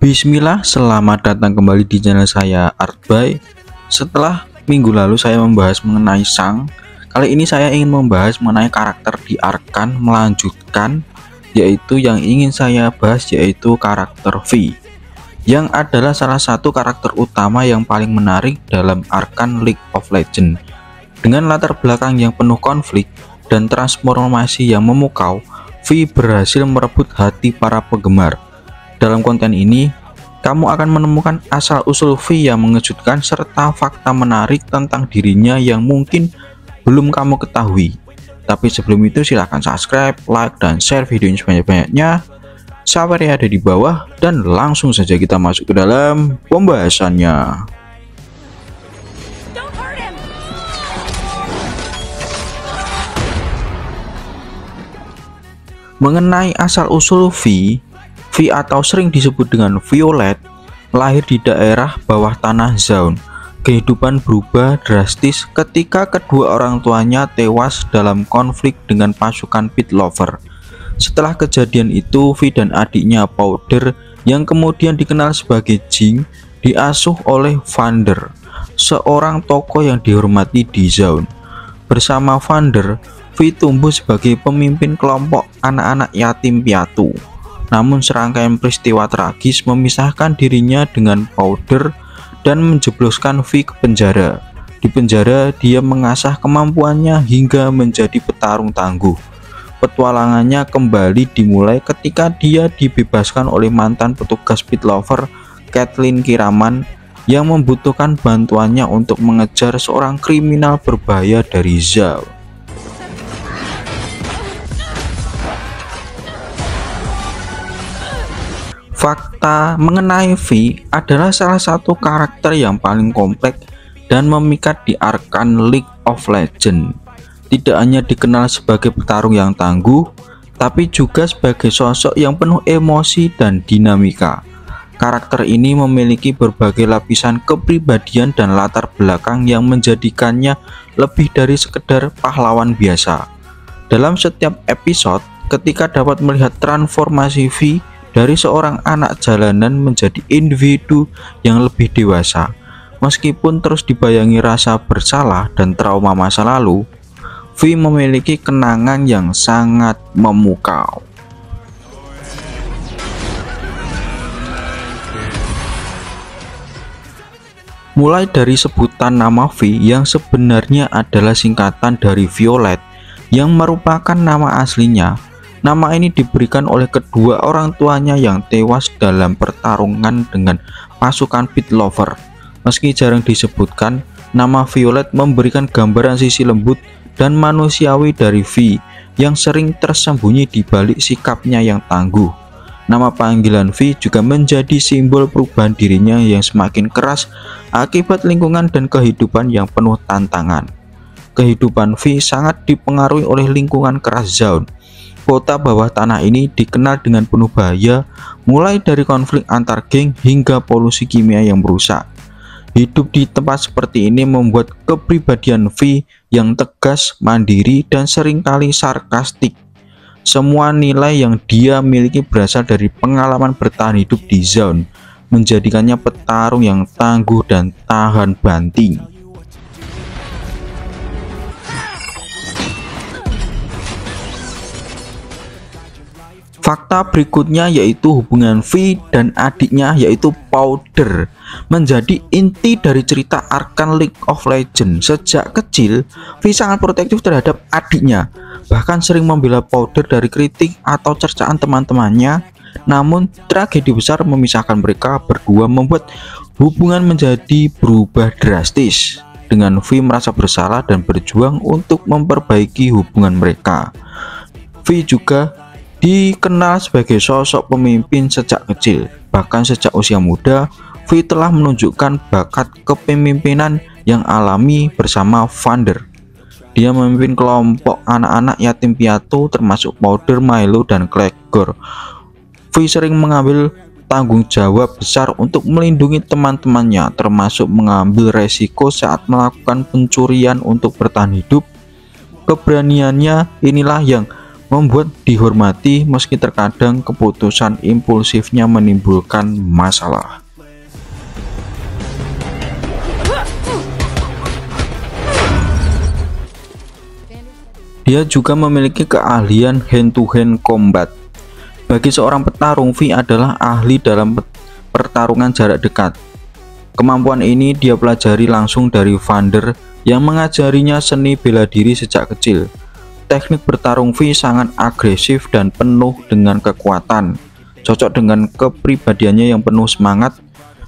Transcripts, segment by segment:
Bismillah, selamat datang kembali di channel saya Artby. Setelah minggu lalu saya membahas mengenai Shang, kali ini saya ingin membahas mengenai karakter di Arkan melanjutkan, yaitu yang ingin saya bahas yaitu karakter V, yang adalah salah satu karakter utama yang paling menarik dalam Arkan League of Legends. Dengan latar belakang yang penuh konflik dan transformasi yang memukau, V berhasil merebut hati para penggemar. Dalam konten ini, kamu akan menemukan asal-usul V yang mengejutkan serta fakta menarik tentang dirinya yang mungkin belum kamu ketahui. Tapi sebelum itu silahkan subscribe, like, dan share video ini sebanyak-banyaknya. Sawer yang ada di bawah, dan langsung saja kita masuk ke dalam pembahasannya. Mengenai asal-usul V atau sering disebut dengan Violet, lahir di daerah bawah tanah Zaun. Kehidupan berubah drastis ketika kedua orang tuanya tewas dalam konflik dengan pasukan Pitlover. Setelah kejadian itu, V dan adiknya Powder, yang kemudian dikenal sebagai Jing, diasuh oleh Vander, seorang tokoh yang dihormati di Zaun. Bersama Vander, V tumbuh sebagai pemimpin kelompok anak-anak yatim piatu. Namun serangkaian peristiwa tragis memisahkan dirinya dengan Powder dan menjebloskan V ke penjara. Di penjara, dia mengasah kemampuannya hingga menjadi petarung tangguh. Petualangannya kembali dimulai ketika dia dibebaskan oleh mantan petugas Pitlover, Caitlyn Kiraman, yang membutuhkan bantuannya untuk mengejar seorang kriminal berbahaya dari Zaun. Fakta mengenai V adalah salah satu karakter yang paling kompleks dan memikat di Arkan League of Legends. Tidak hanya dikenal sebagai petarung yang tangguh, tapi juga sebagai sosok yang penuh emosi dan dinamika. Karakter ini memiliki berbagai lapisan kepribadian dan latar belakang yang menjadikannya lebih dari sekedar pahlawan biasa. Dalam setiap episode, ketika dapat melihat transformasi V dari seorang anak jalanan menjadi individu yang lebih dewasa, meskipun terus dibayangi rasa bersalah dan trauma masa lalu, V memiliki kenangan yang sangat memukau. Mulai dari sebutan nama V yang sebenarnya adalah singkatan dari Violet, yang merupakan nama aslinya. Nama ini diberikan oleh kedua orang tuanya yang tewas dalam pertarungan dengan pasukan Pitlover. Meski jarang disebutkan, nama Violet memberikan gambaran sisi lembut dan manusiawi dari V yang sering tersembunyi di balik sikapnya yang tangguh. Nama panggilan V juga menjadi simbol perubahan dirinya yang semakin keras akibat lingkungan dan kehidupan yang penuh tantangan. Kehidupan V sangat dipengaruhi oleh lingkungan keras Zaun. Kota bawah tanah ini dikenal dengan penuh bahaya, mulai dari konflik antar geng hingga polusi kimia yang merusak. Hidup di tempat seperti ini membuat kepribadian V yang tegas, mandiri, dan seringkali sarkastik. Semua nilai yang dia miliki berasal dari pengalaman bertahan hidup di Zaun, menjadikannya petarung yang tangguh dan tahan banting. Fakta berikutnya yaitu hubungan V dan adiknya yaitu Powder menjadi inti dari cerita Arkan League of Legends. Sejak kecil, V sangat protektif terhadap adiknya, bahkan sering membela Powder dari kritik atau cercaan teman-temannya. Namun tragedi besar memisahkan mereka berdua membuat hubungan menjadi berubah drastis, dengan V merasa bersalah dan berjuang untuk memperbaiki hubungan mereka. V juga dikenal sebagai sosok pemimpin sejak kecil. Bahkan sejak usia muda, V telah menunjukkan bakat kepemimpinan yang alami bersama Vander. Dia memimpin kelompok anak-anak yatim piatu termasuk Powder, Milo, dan Clegor. V sering mengambil tanggung jawab besar untuk melindungi teman-temannya, termasuk mengambil resiko saat melakukan pencurian untuk bertahan hidup. Keberaniannya inilah yang membuat dihormati meski terkadang keputusan impulsifnya menimbulkan masalah. Dia juga memiliki keahlian hand-to-hand combat. Bagi seorang petarung, V adalah ahli dalam pertarungan jarak dekat. Kemampuan ini dia pelajari langsung dari Vander yang mengajarinya seni bela diri sejak kecil. Teknik bertarung V sangat agresif dan penuh dengan kekuatan, cocok dengan kepribadiannya yang penuh semangat.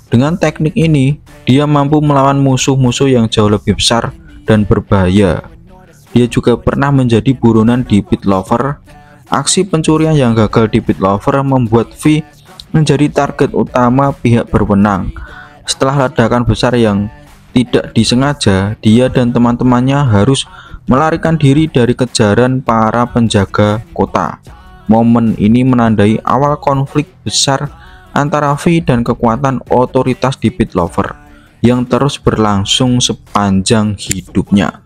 Dengan teknik ini, dia mampu melawan musuh-musuh yang jauh lebih besar dan berbahaya. Dia juga pernah menjadi buronan di Pit Lover. Aksi pencurian yang gagal di Pit Lover membuat V menjadi target utama pihak berwenang. Setelah ledakan besar yang tidak disengaja, dia dan teman-temannya harus melarikan diri dari kejaran para penjaga kota. Momen ini menandai awal konflik besar antara V dan kekuatan otoritas di Pit Lover yang terus berlangsung sepanjang hidupnya.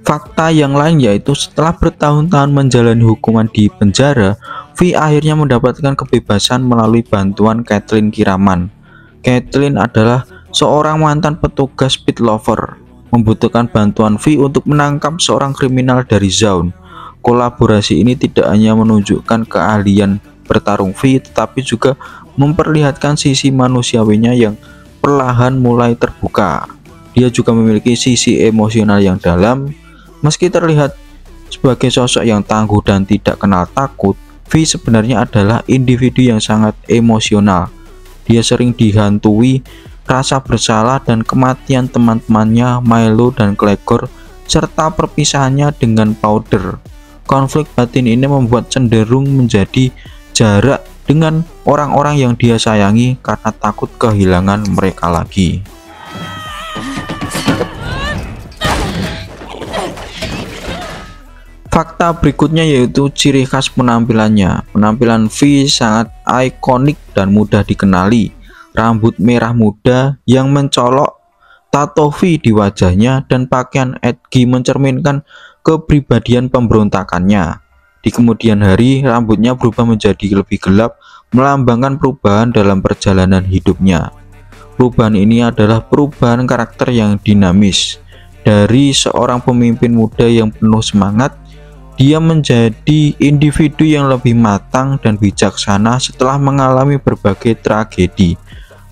Fakta yang lain yaitu setelah bertahun-tahun menjalani hukuman di penjara, V akhirnya mendapatkan kebebasan melalui bantuan Caitlin Kiraman. Caitlin adalah seorang mantan petugas Pit Lover, membutuhkan bantuan V untuk menangkap seorang kriminal dari Zaun. Kolaborasi ini tidak hanya menunjukkan keahlian bertarung V, tetapi juga memperlihatkan sisi manusiawinya yang perlahan mulai terbuka. Dia juga memiliki sisi emosional yang dalam. Meski terlihat sebagai sosok yang tangguh dan tidak kenal takut, V sebenarnya adalah individu yang sangat emosional. Dia sering dihantui rasa bersalah dan kematian teman-temannya Milo dan Gregor, serta perpisahannya dengan Powder. Konflik batin ini membuat cenderung menjadi jarak dengan orang-orang yang dia sayangi karena takut kehilangan mereka lagi. Fakta berikutnya yaitu ciri khas penampilannya. Penampilan V sangat ikonik dan mudah dikenali. Rambut merah muda yang mencolok, tato V di wajahnya, dan pakaian Edgy mencerminkan kepribadian pemberontakannya. Di kemudian hari, rambutnya berubah menjadi lebih gelap, melambangkan perubahan dalam perjalanan hidupnya. Perubahan ini adalah perubahan karakter yang dinamis. Dari seorang pemimpin muda yang penuh semangat, dia menjadi individu yang lebih matang dan bijaksana setelah mengalami berbagai tragedi.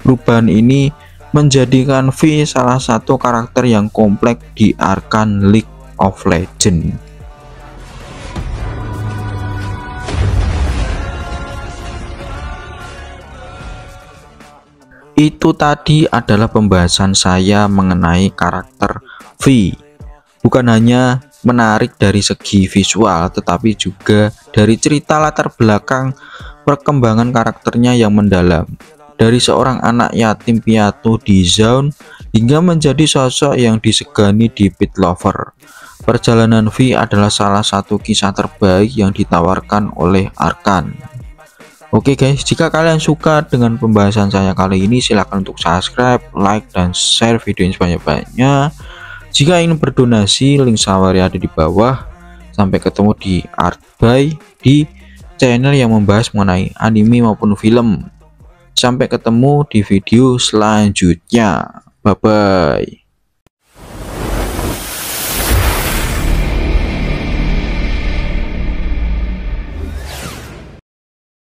Perubahan ini menjadikan V salah satu karakter yang kompleks di Arcane League of Legends. Itu tadi adalah pembahasan saya mengenai karakter V. Bukan hanya menarik dari segi visual, tetapi juga dari cerita latar belakang perkembangan karakternya yang mendalam. Dari seorang anak yatim piatu di Zaun hingga menjadi sosok yang disegani di Pit Lover. Perjalanan V adalah salah satu kisah terbaik yang ditawarkan oleh Arcane. Oke guys, jika kalian suka dengan pembahasan saya kali ini, silahkan untuk subscribe, like, dan share video ini sebanyak-banyaknya. Jika ingin berdonasi, link Sawari ada di bawah. Sampai ketemu di Artby, di channel yang membahas mengenai anime maupun film. Sampai ketemu di video selanjutnya. Bye bye.